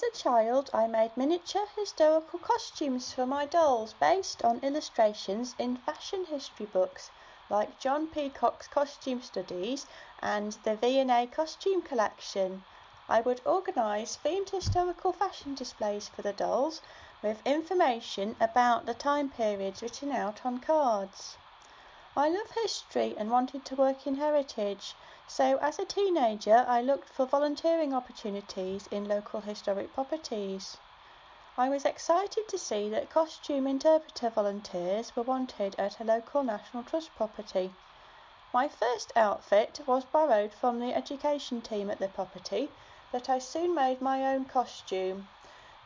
a child, I made miniature historical costumes for my dolls based on illustrations in fashion history books like John Peacock's Costume Studies and the V&A Costume Collection. I would organise themed historical fashion displays for the dolls with information about the time periods written out on cards. I love history and wanted to work in heritage, so as a teenager I looked for volunteering opportunities in local historic properties. I was excited to see that costume interpreter volunteers were wanted at a local National Trust property. My first outfit was borrowed from the education team at the property, but I soon made my own costume.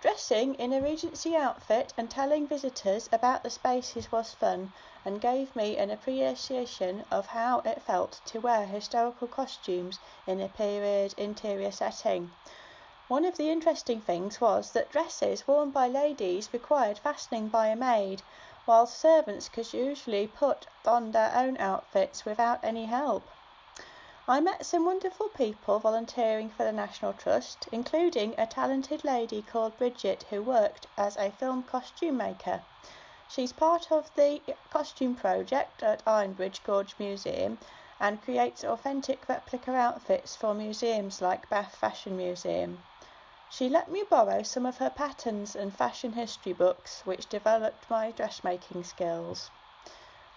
Dressing in a Regency outfit and telling visitors about the spaces was fun and gave me an appreciation of how it felt to wear historical costumes in a period interior setting. One of the interesting things was that dresses worn by ladies required fastening by a maid, while servants could usually put on their own outfits without any help. I met some wonderful people volunteering for the National Trust, including a talented lady called Bridget who worked as a film costume maker. She's part of the costume project at Ironbridge Gorge Museum and creates authentic replica outfits for museums like Bath Fashion Museum. She let me borrow some of her patterns and fashion history books, which developed my dressmaking skills.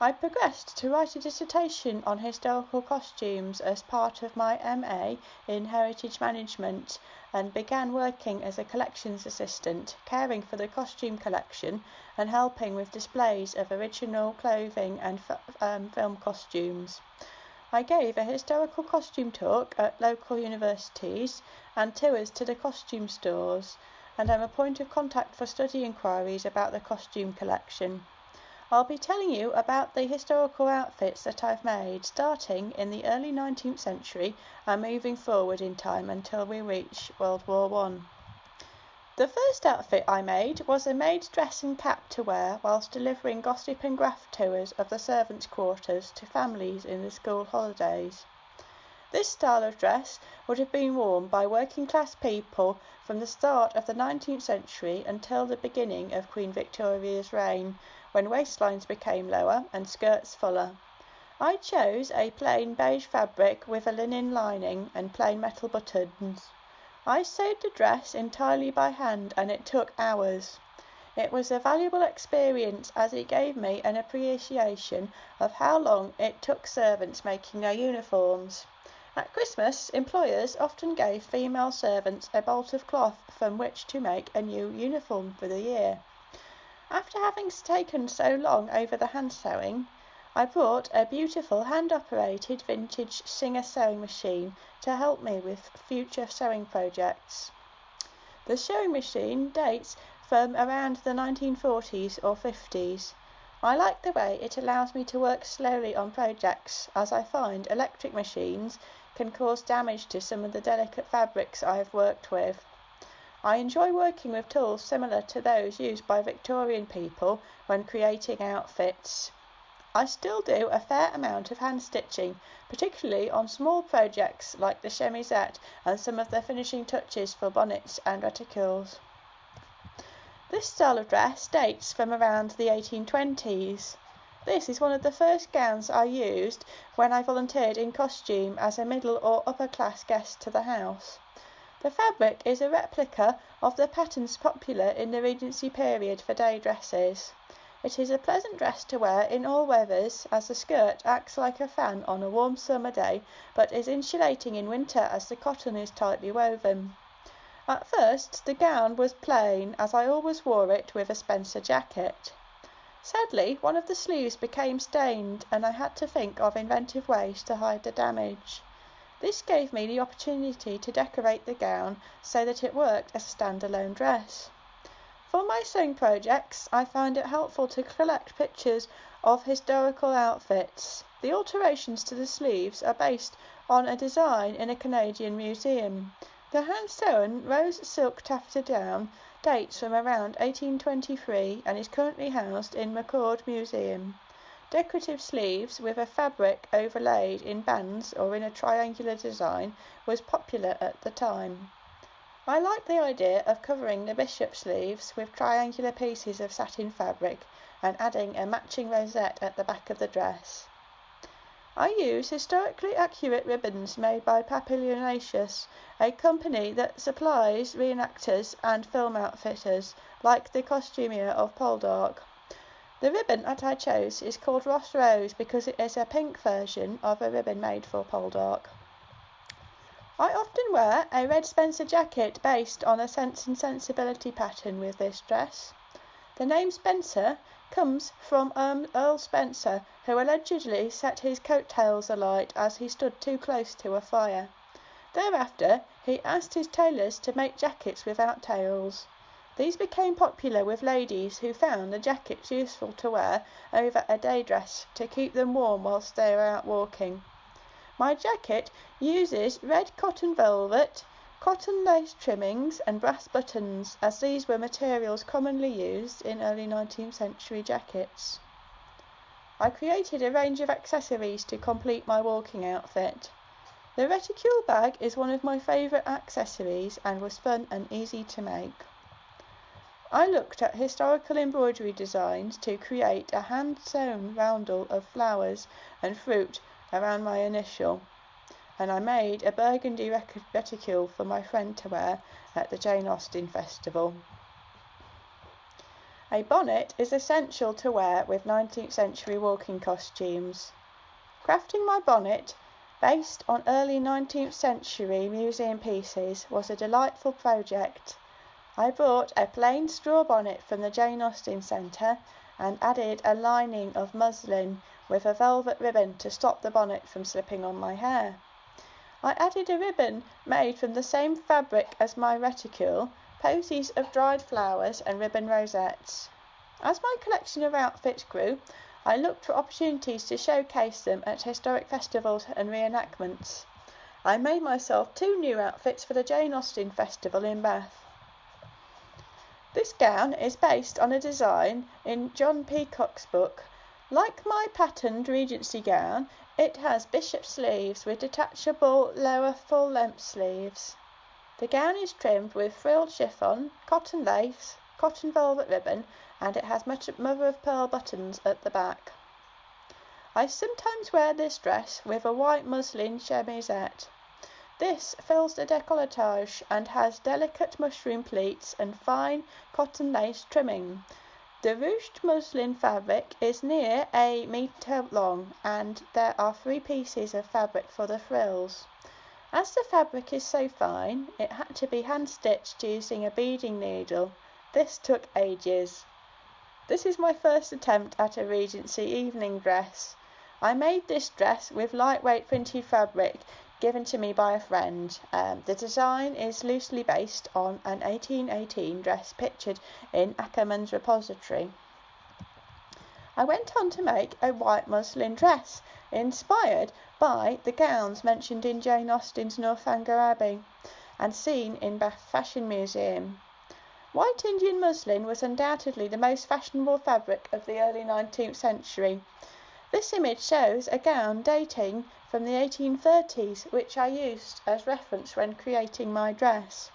I progressed to write a dissertation on historical costumes as part of my MA in Heritage Management and began working as a collections assistant, caring for the costume collection and helping with displays of original clothing and film costumes. I gave a historical costume talk at local universities and tours to the costume stores, and I'm a point of contact for study inquiries about the costume collection. I'll be telling you about the historical outfits that I've made, starting in the early 19th century and moving forward in time until we reach World War I. The first outfit I made was a maid's dress and cap to wear whilst delivering gossip and graft tours of the servants' quarters to families in the school holidays. This style of dress would have been worn by working class people from the start of the 19th century until the beginning of Queen Victoria's reign, when waistlines became lower and skirts fuller. I chose a plain beige fabric with a linen lining and plain metal buttons. I sewed the dress entirely by hand and it took hours. It was a valuable experience as it gave me an appreciation of how long it took servants making their uniforms. At Christmas, employers often gave female servants a bolt of cloth from which to make a new uniform for the year. After having taken so long over the hand sewing, I bought a beautiful hand-operated vintage Singer sewing machine to help me with future sewing projects. The sewing machine dates from around the 1940s or 50s. I like the way it allows me to work slowly on projects, as I find electric machines can cause damage to some of the delicate fabrics I have worked with. I enjoy working with tools similar to those used by Victorian people when creating outfits. I still do a fair amount of hand stitching, particularly on small projects like the chemisette and some of the finishing touches for bonnets and reticules. This style of dress dates from around the 1820s. This is one of the first gowns I used when I volunteered in costume as a middle or upper class guest to the house. The fabric is a replica of the patterns popular in the Regency period for day dresses. It is a pleasant dress to wear in all weathers, as the skirt acts like a fan on a warm summer day, but is insulating in winter as the cotton is tightly woven. At first, the gown was plain, as I always wore it with a Spencer jacket. Sadly, one of the sleeves became stained, and I had to think of inventive ways to hide the damage. This gave me the opportunity to decorate the gown so that it worked as a standalone dress. For my sewing projects, I find it helpful to collect pictures of historical outfits. The alterations to the sleeves are based on a design in a Canadian museum. The hand-sewn rose silk taffeta gown dates from around 1823 and is currently housed in McCord Museum. Decorative sleeves with a fabric overlaid in bands or in a triangular design was popular at the time. I like the idea of covering the bishop sleeves with triangular pieces of satin fabric and adding a matching rosette at the back of the dress. I use historically accurate ribbons made by Papillionaceous, a company that supplies reenactors and film outfitters, like the costumier of Poldark. The ribbon that I chose is called Ross Rose because it is a pink version of a ribbon made for Poldark. I often wear a red Spencer jacket based on a Sense and Sensibility pattern with this dress. The name Spencer comes from Earl Spencer, who allegedly set his coattails alight as he stood too close to a fire. Thereafter, he asked his tailors to make jackets without tails. These became popular with ladies who found the jackets useful to wear over a day dress to keep them warm whilst they were out walking. My jacket uses red cotton velvet, cotton lace trimmings and brass buttons, as these were materials commonly used in early 19th century jackets. I created a range of accessories to complete my walking outfit. The Reticule Bag is one of my favourite accessories and was fun and easy to make. I looked at historical embroidery designs to create a hand-sewn roundel of flowers and fruit around my initial, and I made a burgundy reticule for my friend to wear at the Jane Austen festival. A bonnet is essential to wear with 19th century walking costumes. Crafting my bonnet, based on early 19th century museum pieces, was a delightful project. I bought a plain straw bonnet from the Jane Austen Centre and added a lining of muslin with a velvet ribbon to stop the bonnet from slipping on my hair. I added a ribbon made from the same fabric as my reticule, posies of dried flowers and ribbon rosettes. As my collection of outfits grew, I looked for opportunities to showcase them at historic festivals and reenactments. I made myself 2 new outfits for the Jane Austen Festival in Bath. This gown is based on a design in John Peacock's book. Like my patterned Regency gown, it has bishop sleeves with detachable lower full-length sleeves. The gown is trimmed with frilled chiffon, cotton lace, cotton velvet ribbon, and it has mother-of-pearl buttons at the back. I sometimes wear this dress with a white muslin chemisette. This fills the décolletage and has delicate mushroom pleats and fine cotton lace trimming. The ruched muslin fabric is near a metre long, and there are 3 pieces of fabric for the frills. As the fabric is so fine, it had to be hand-stitched using a beading needle. This took ages. This is my first attempt at a Regency evening dress. I made this dress with lightweight printed fabric given to me by a friend. The design is loosely based on an 1818 dress pictured in Ackerman's repository. I went on to make a white muslin dress, inspired by the gowns mentioned in Jane Austen's Northanger Abbey and seen in Bath Fashion Museum. White Indian muslin was undoubtedly the most fashionable fabric of the early 19th century. This image shows a gown dating from the 1830s, which I used as reference when creating my dress.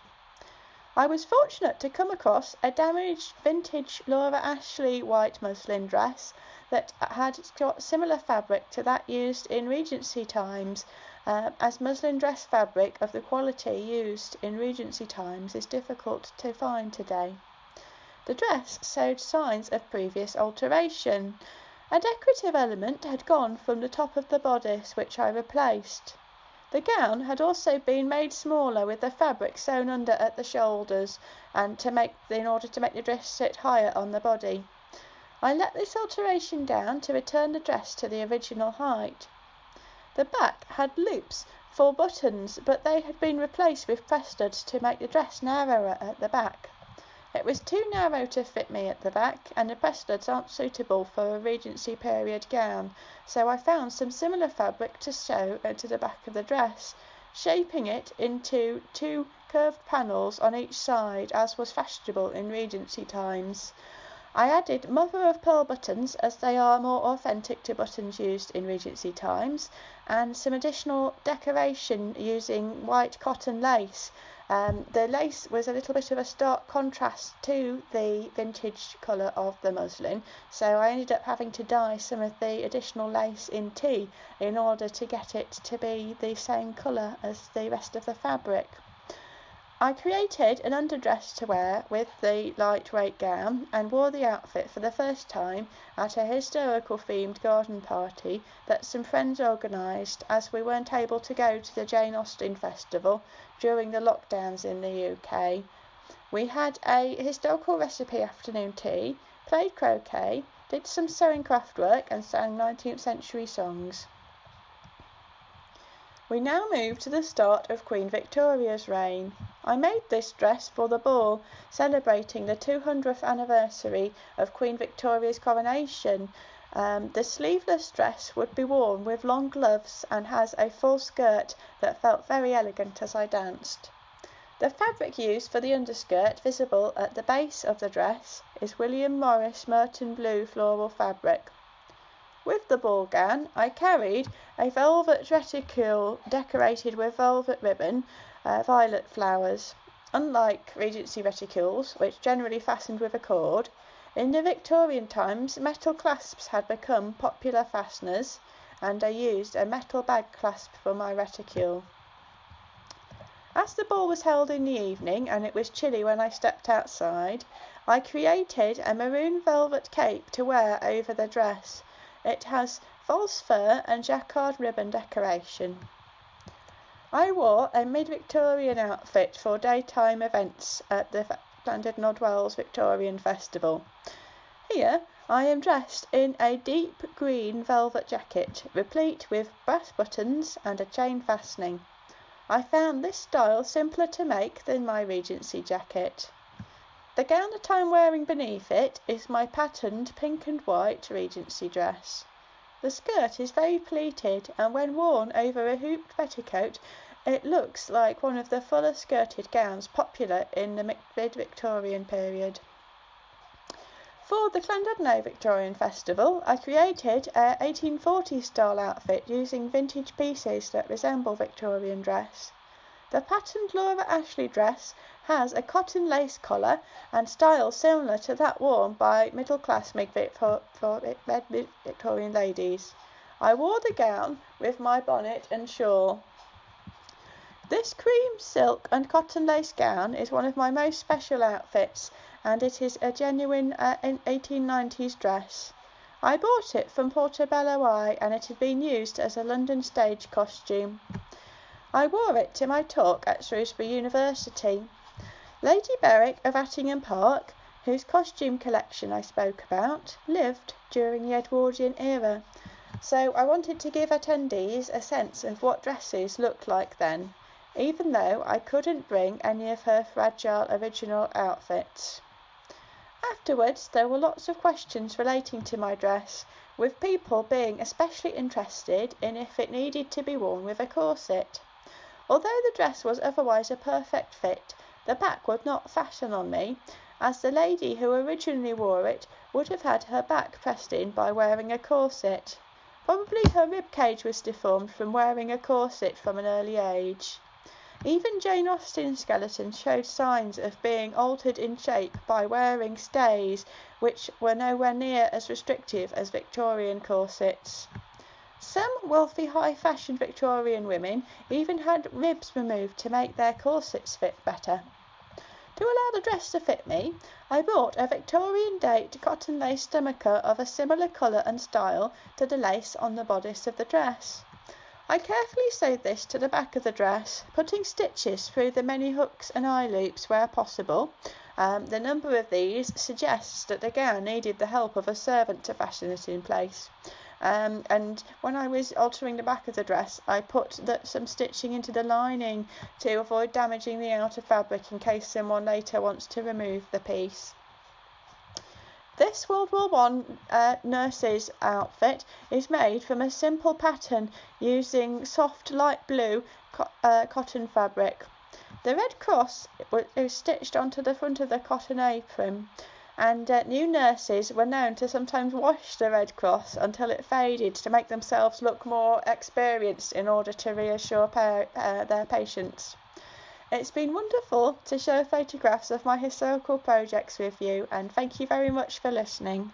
I was fortunate to come across a damaged vintage Laura Ashley white muslin dress that had got similar fabric to that used in Regency times, as muslin dress fabric of the quality used in Regency times is difficult to find today. The dress showed signs of previous alteration. A decorative element had gone from the top of the bodice, which I replaced. The gown had also been made smaller with the fabric sewn under at the shoulders and in order to make the dress sit higher on the body. I let this alteration down to return the dress to the original height. The back had loops for buttons, but they had been replaced with press studs to make the dress narrower at the back. It was too narrow to fit me at the back, and the press studs aren't suitable for a Regency period gown, so I found some similar fabric to sew into the back of the dress, shaping it into 2 curved panels on each side, as was fashionable in Regency times. I added mother-of-pearl buttons as they are more authentic to buttons used in Regency times, and some additional decoration using white cotton lace. The lace was a little bit of a stark contrast to the vintage colour of the muslin, so I ended up having to dye some of the additional lace in tea in order to get it to be the same colour as the rest of the fabric. I created an underdress to wear with the lightweight gown and wore the outfit for the first time at a historical themed garden party that some friends organised, as we weren't able to go to the Jane Austen festival during the lockdowns in the UK. We had a historical recipe afternoon tea, played croquet, did some sewing craft work and sang 19th century songs. We now move to the start of Queen Victoria's reign. I made this dress for the ball celebrating the 200th anniversary of Queen Victoria's coronation. The sleeveless dress would be worn with long gloves and has a full skirt that felt very elegant as I danced. The fabric used for the underskirt, visible at the base of the dress, is William Morris Merton Blue floral fabric. With the ball gown, I carried a velvet reticule decorated with velvet ribbon, violet flowers. Unlike Regency reticules, which generally fastened with a cord, in the Victorian times metal clasps had become popular fasteners, and I used a metal bag clasp for my reticule. As the ball was held in the evening and it was chilly when I stepped outside, I created a maroon velvet cape to wear over the dress. It has false fur and jacquard ribbon decoration. I wore a mid-Victorian outfit for daytime events at the Llandudno Wells Victorian Festival. Here I am dressed in a deep green velvet jacket, replete with brass buttons and a chain fastening. I found this style simpler to make than my Regency jacket. The gown that I am wearing beneath it is my patterned pink and white Regency dress. The skirt is very pleated, and when worn over a hooped petticoat, it looks like one of the fuller skirted gowns popular in the mid-Victorian period. For the Llandudno Victorian Festival, I created a 1840s style outfit using vintage pieces that resemble Victorian dress. The patterned Laura Ashley dress has a cotton lace collar and style similar to that worn by middle-class mid-Victorian ladies. I wore the gown with my bonnet and shawl. This cream silk and cotton lace gown is one of my most special outfits, and it is a genuine 1890s dress. I bought it from Portobello Eye, and it had been used as a London stage costume. I wore it to my talk at Shrewsbury University. Lady Berwick of Attingham Park, whose costume collection I spoke about, lived during the Edwardian era, so I wanted to give attendees a sense of what dresses looked like then, even though I couldn't bring any of her fragile original outfits. Afterwards, there were lots of questions relating to my dress, with people being especially interested in if it needed to be worn with a corset. Although the dress was otherwise a perfect fit, the back would not fasten on me, as the lady who originally wore it would have had her back pressed in by wearing a corset. Probably her rib cage was deformed from wearing a corset from an early age. Even Jane Austen's skeleton showed signs of being altered in shape by wearing stays, which were nowhere near as restrictive as Victorian corsets. Some wealthy high-fashion Victorian women even had ribs removed to make their corsets fit better. To allow the dress to fit me, I bought a Victorian date cotton lace stomacher of a similar colour and style to the lace on the bodice of the dress. I carefully sewed this to the back of the dress, putting stitches through the many hooks and eye loops where possible. The number of these suggests that the gown needed the help of a servant to fasten it in place. And when I was altering the back of the dress, I put some stitching into the lining to avoid damaging the outer fabric in case someone later wants to remove the piece. This World War I nurse's outfit is made from a simple pattern using soft light blue cotton fabric. The red cross is stitched onto the front of the cotton apron, and new nurses were known to sometimes wash the Red Cross until it faded to make themselves look more experienced in order to reassure their patients. It's been wonderful to share photographs of my historical projects with you, and thank you very much for listening.